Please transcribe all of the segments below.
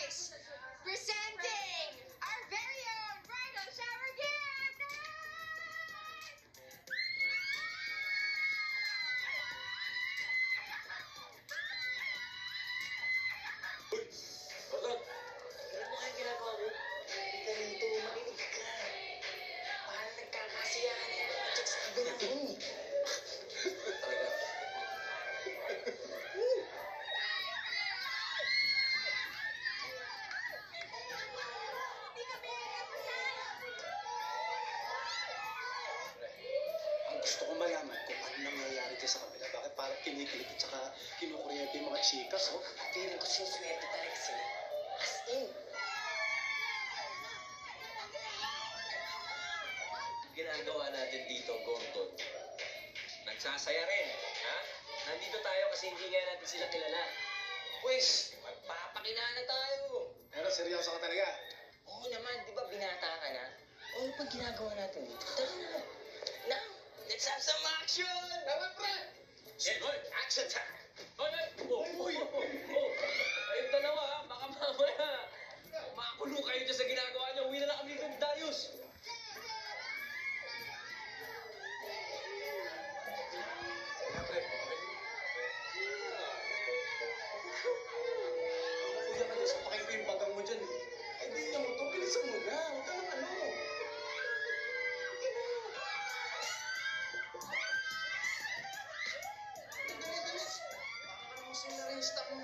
guys, presenting our very own bridal shower gift! Uy! Bagot! Ano mo kayong ginagawa mo? Hindi dito, makinig ka. Paano nagkakasiyahan yung mga chicks sa kabila mo? Talaga. Ang gusto ko malaman kung ano nangyayari dyan sa kabila. Bakit parang kinikilig at saka kinukuryente yung mga chikas, oh? Feeling ko siniswerte talaga sila. As in. Ginagawa natin dito, Gordon. Nagsasaya rin, ha? Nandito tayo kasi hindi nga natin sila kilala. Pwes, magpapakinala tayo. Pero seryoso ka talaga. Oo naman, di ba binata ka na? Ano pag ginagawa natin dito? Tara na. Now, let's have some action! Tama, pre! Yeah, good. Action time! Hoy, hoy! Oh! Kayong dalawa, ha? Baka mamaya. Makulo kayo dyan sa ginagawa niyo. Uwi na lang kami ng Darius. Kuya ka dyan sa pakipo yung bagang mo dyan. Ay, di niya mo to. Bilisan mo na. Huwag ka ng ano. Baka naman sinarista mo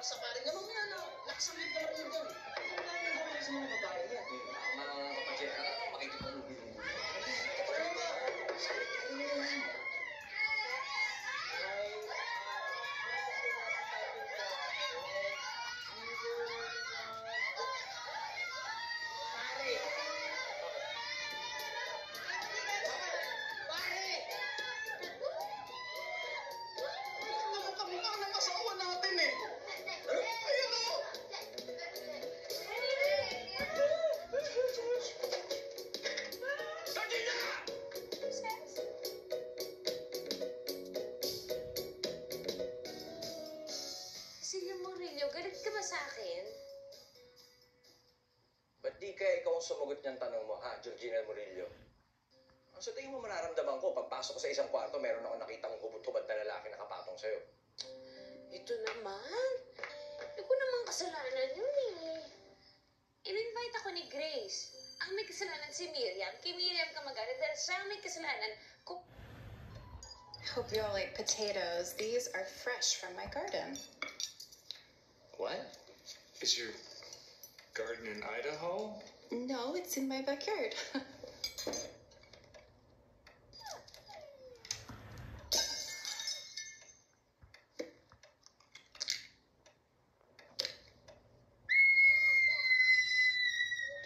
sa paring naman yan. Laksan mo yung kamar mo dyan. Ang dami ng gawin sa mga babae yan. Mga kapatid, makikipag-uwi mo. Ano ba? Ano yan? Cecilia Murillo, galit ka ba sa akin? Ba't di kaya ikaw ang sumagot niyang tanong mo, ha, Georgina Murillo? Ang sa tingin mo mararamdaman ko, pagpasok ko sa isang kwarto, meron ako nakitang hubot-hubad na lalaki nakapatong sa'yo. Ito naman. Hindi ko naman kasalanan yun eh. In-invite ako ni Grace. Ang may kasalanan si Miriam. Kay Miriam ka magalit dahil siya ang may kasalanan. Hope you all like potatoes. These are fresh from my garden. What? Is your garden in Idaho? No, it's in my backyard.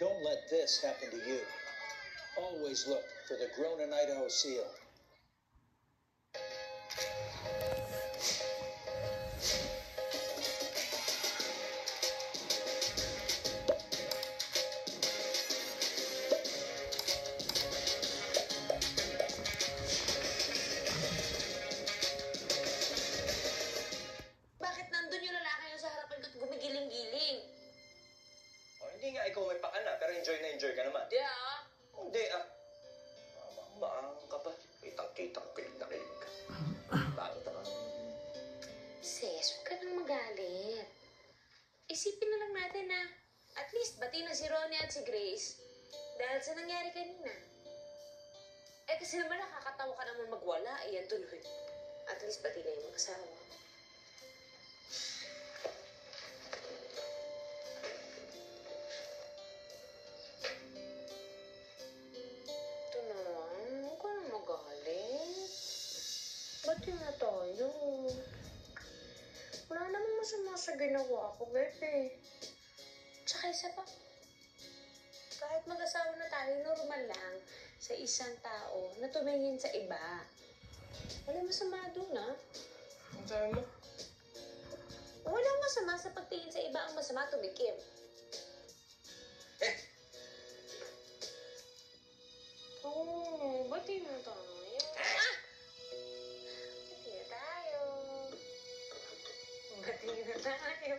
Don't let this happen to you. Always look for the Grown in Idaho seal. Bakit nandun yung lalaki yung sa harapan ko at gumigiling-giling? O, hindi nga ikaw may pakana, pero enjoy na enjoy ka naman. Di ah. Hindi, ah. Maang ka pa. Kitang-kitang kilig na kilig ka. Bakit ka? Sis, huwag ka nang magalit. Isipin na lang natin na at least bati na si Ronnie at si Grace dahil sa nangyari kanina. Eh kasi naman nakakatawa ka naman magwala, yan tuloy. At least bati na yung mag-asawa. Ito naman, huwag ka nang magalit. Bati na tayo. Wala namang masama sa ginawa ko, bebe. Tsaka isa pa, kahit mag-asawa na tayo, normal lang sa isang tao na tumingin sa iba. Wala masama doon, ha? Ang sabi mo? Walang masama sa pagtingin sa iba, ang masama tumikim. Eh, Oo, bati na tayo. Ah! Bati na tayo. Bati na tayo.